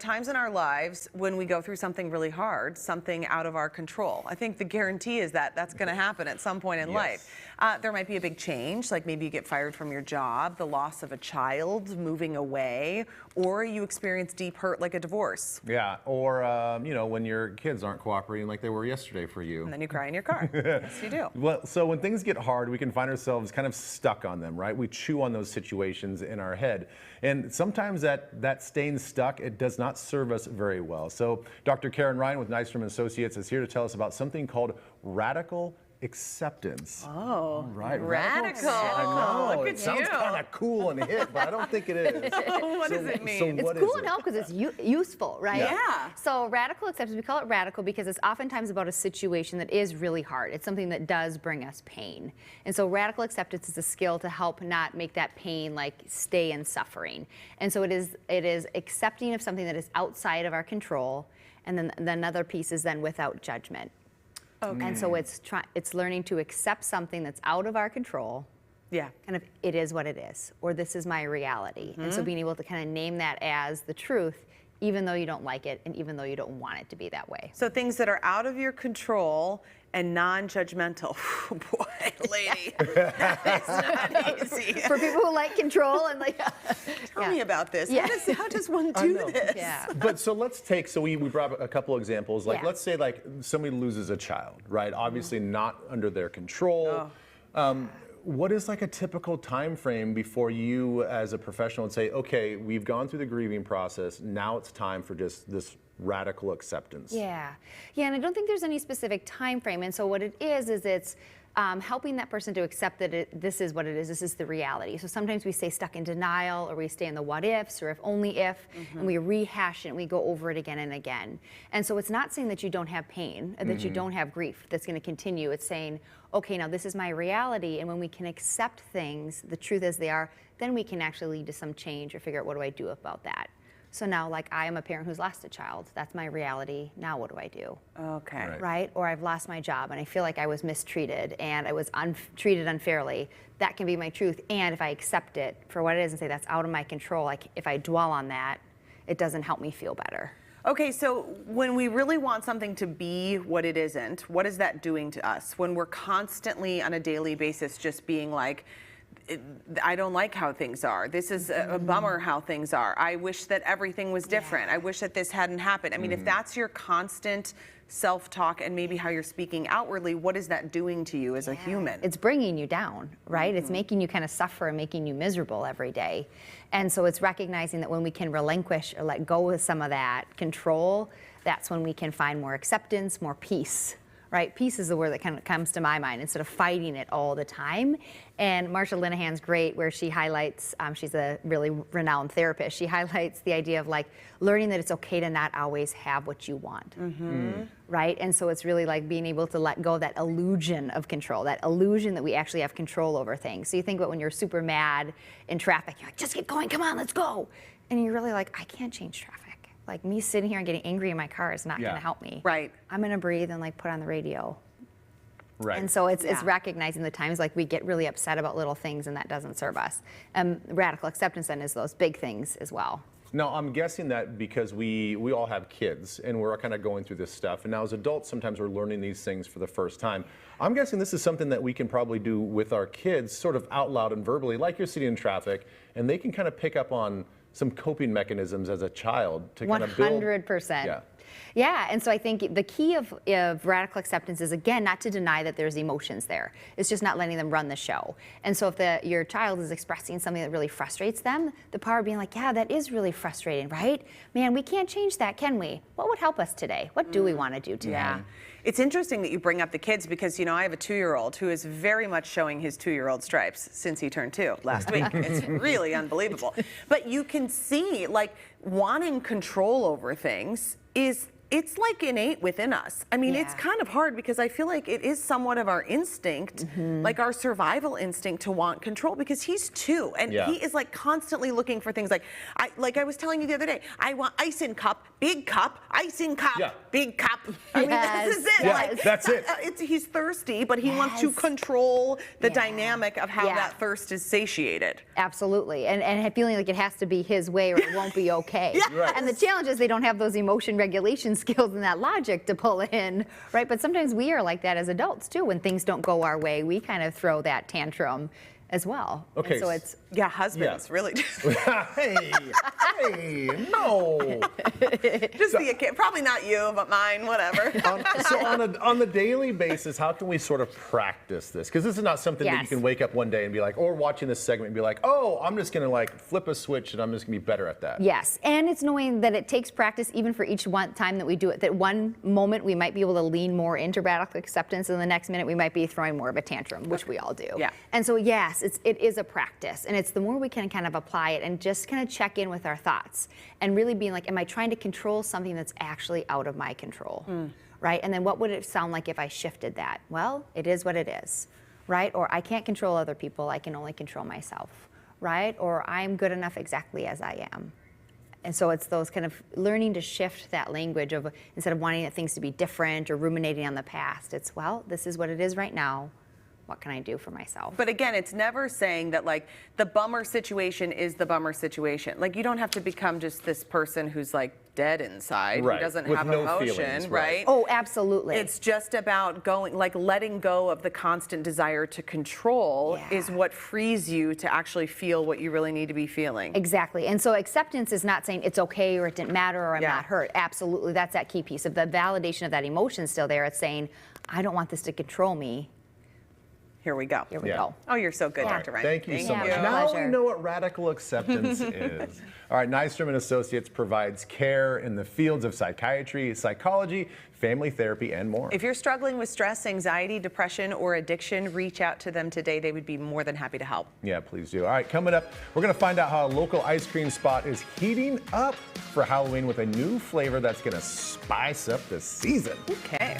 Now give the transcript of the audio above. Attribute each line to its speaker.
Speaker 1: Times in our lives when we go through something really hard, something out of our control. I think the guarantee is that that's going to happen at some point in life. There might be a big change, like maybe you get fired from your job, the loss of a child, moving away, or you experience deep hurt like a divorce.
Speaker 2: Yeah, or you know, when your kids aren't cooperating like they were yesterday for you.
Speaker 1: And then you cry in your car. Yes, you do.
Speaker 2: Well, so when things get hard, we can find ourselves kind of stuck on them, right? We chew on those situations in our head. And sometimes that staying stuck, it does not serve us very well. So Dr. Karin Ryan with Nystrom Associates is here to tell us about something called radical acceptance.
Speaker 1: Oh,
Speaker 2: all right.
Speaker 1: Radical.
Speaker 2: I know.
Speaker 1: Look
Speaker 2: It
Speaker 1: at
Speaker 2: sounds
Speaker 1: you.
Speaker 2: kind of cool and hip, but I don't think it is.
Speaker 1: What does it mean?
Speaker 2: So
Speaker 3: It's cool and helpful because it's useful, right?
Speaker 1: Yeah.
Speaker 3: So radical acceptance, we call it radical because it's oftentimes about a situation that is really hard. It's something that does bring us pain. And so radical acceptance is a skill to help not make that pain like stay in suffering. And so it is accepting of something that is outside of our control, and then another piece is then without judgment. Okay. And so it's learning to accept something that's out of our control.
Speaker 1: Yeah.
Speaker 3: Kind of, it is what it is, or this is my reality. And so being able to kind of name that as the truth, even though you don't like it and even though you don't want it to be that way.
Speaker 1: So things that are out of your control and non-judgmental. Boy, lady, that is not easy.
Speaker 3: For people who like control and like,
Speaker 1: Tell me about this.
Speaker 3: Yeah.
Speaker 1: How does one do this?
Speaker 3: yeah.
Speaker 2: But so let's take, so we brought a couple examples. Like,
Speaker 3: Yeah.
Speaker 2: let's say like somebody loses a child, right? Obviously not under their control. What is like a typical time frame before you as a professional would say, okay, we've gone through the grieving process, now it's time for just this radical acceptance?
Speaker 3: Yeah, and I don't think there's any specific time frame. And so what it is it's helping that person to accept that this is what it is. This is the reality. So sometimes we stay stuck in denial, or we stay in the what ifs, or if only if, and we rehash it and we go over it again and again. And so it's not saying that you don't have pain, or that you don't have grief that's going to continue. It's saying, okay, now this is my reality, and when we can accept things, the truth as they are, then we can actually lead to some change or figure out what do I do about that. So now, like, I am a parent who's lost a child. That's my reality. Now what do I do?
Speaker 1: Okay.
Speaker 3: Right? Or I've lost my job and I feel like I was mistreated and I was treated unfairly. That can be my truth. And if I accept it for what it is and say that's out of my control, like if I dwell on that, it doesn't help me feel better.
Speaker 1: Okay, so when we really want something to be what it isn't, what is that doing to us? When we're constantly on a daily basis just being like, I don't like how things are. This is a bummer how things are. I wish that everything was different. I wish that this hadn't happened. I mean, if that's your constant self-talk and maybe how you're speaking outwardly, what is that doing to you as a human?
Speaker 3: It's bringing you down, right? It's making you kind of suffer and making you miserable every day. And so it's recognizing that when we can relinquish or let go of some of that control, that's when we can find more acceptance, more peace. Right? Peace is the word that kind of comes to my mind instead of fighting it all the time. And Marsha Linehan's great where she highlights, she's a really renowned therapist, she highlights the idea of like learning that it's okay to not always have what you want. Right? And so it's really like being able to let go of that illusion of control, that illusion that we actually have control over things. So you think about when you're super mad in traffic, you're like, just get going, come on, let's go. And you're really like, I can't change traffic. Like me sitting here and getting angry in my car is not going to help me.
Speaker 1: Right.
Speaker 3: I'm going to breathe and like put on the radio.
Speaker 2: Right.
Speaker 3: And so it's recognizing the times like we get really upset about little things and that doesn't serve us. Radical acceptance then is those big things as well.
Speaker 2: Now, I'm guessing that because we all have kids and we're kind of going through this stuff, and now as adults sometimes we're learning these things for the first time. I'm guessing this is something that we can probably do with our kids sort of out loud and verbally, like you're sitting in traffic, and they can kind of pick up on some coping mechanisms as a child to kind of build.
Speaker 3: 100%. Yeah, and so I think the key of radical acceptance is, again, not to deny that there's emotions there. It's just not letting them run the show. And so if your child is expressing something that really frustrates them, the power of being like, yeah, that is really frustrating, right? Man, we can't change that, can we? What would help us today? What do we want to do today?
Speaker 1: Yeah. It's interesting that you bring up the kids because, you know, I have a 2-year-old who is very much showing his 2-year-old stripes since he turned 2 last week. It's really unbelievable. But you can see, like, wanting control over things is it's like innate within us. I mean, it's
Speaker 3: Yeah.
Speaker 1: kind of hard because I feel like it is somewhat of our instinct, like our survival instinct to want control, because he's 2 and
Speaker 2: Yeah.
Speaker 1: he is like constantly looking for things like I was telling you the other day, I want ice in cup, big cup, ice in cup,
Speaker 2: Yeah.
Speaker 1: big cup. I mean, this is it.
Speaker 3: Yes.
Speaker 1: Like,
Speaker 2: That's it.
Speaker 1: He's thirsty, but he wants to
Speaker 3: Yes.
Speaker 1: control the
Speaker 3: Yeah.
Speaker 1: dynamic of how
Speaker 3: Yeah.
Speaker 1: that thirst is satiated.
Speaker 3: Absolutely, and feeling like it has to be his way or it won't be okay.
Speaker 1: Yes.
Speaker 2: Right.
Speaker 3: And the challenge is they don't have those emotion regulation skills and that logic to pull in, right? But sometimes we are like that as adults too. When things don't go our way, we kind of throw that tantrum as well. And
Speaker 2: Okay,
Speaker 3: so it's
Speaker 1: Yeah, husbands really do.
Speaker 2: Hey, no.
Speaker 1: Just probably not you, but mine, whatever.
Speaker 2: So on the daily basis, how can we sort of practice this? Because this is not something that you
Speaker 3: Yes.
Speaker 2: can wake up one day and be like, or watching this segment and be like, oh, I'm just gonna like flip a switch and I'm just gonna be better at that.
Speaker 3: Yes, and it's knowing that it takes practice even for each one time that we do it. That one moment we might be able to lean more into radical acceptance, and the next minute we might be throwing more of a tantrum, which we all do.
Speaker 1: Yeah.
Speaker 3: And so yes, it is a practice, and it's the more we can kind of apply it and just kind of check in with our thoughts and really being like, am I trying to control something that's actually out of my control? Right? And then what would it sound like if I shifted that? Well, it is what it is, right? Or I can't control other people, I can only control myself, right? Or I'm good enough exactly as I am. And so it's those kind of learning to shift that language of, instead of wanting things to be different or ruminating on the past, it's, well, this is what it is right now. What can I do for myself?
Speaker 1: But again, it's never saying that like the bummer situation is the bummer situation. Like you don't have to become just this person who's like dead inside,
Speaker 2: Right,
Speaker 1: who doesn't
Speaker 2: with
Speaker 1: have
Speaker 2: no
Speaker 1: emotion,
Speaker 2: feelings,
Speaker 1: right?
Speaker 2: right.
Speaker 3: Oh, absolutely.
Speaker 1: It's just about letting go of the constant desire to control
Speaker 3: Yeah.
Speaker 1: is what frees you to actually feel what you really need to be feeling.
Speaker 3: Exactly. And so acceptance is not saying it's okay or it didn't matter or I'm
Speaker 1: Yeah.
Speaker 3: not hurt. Absolutely. That's that key piece of the validation of that emotion still there. It's saying, I don't want this to control me.
Speaker 1: Here we go.
Speaker 3: Here we
Speaker 2: Yeah.
Speaker 3: go.
Speaker 1: Oh, you're so good,
Speaker 3: Yeah.
Speaker 1: Dr. Ryan.
Speaker 2: Thank you so
Speaker 3: Yeah,
Speaker 2: much.
Speaker 3: my
Speaker 2: Now
Speaker 3: pleasure.
Speaker 2: we know what radical acceptance is. All right, Nystrom and Associates provides care in the fields of psychiatry, psychology, family therapy, and more.
Speaker 1: If you're struggling with stress, anxiety, depression, or addiction, reach out to them today. They would be more than happy to help.
Speaker 2: Yeah, please do. All right, coming up, we're going to find out how a local ice cream spot is heating up for Halloween with a new flavor that's going to spice up the season.
Speaker 1: Okay.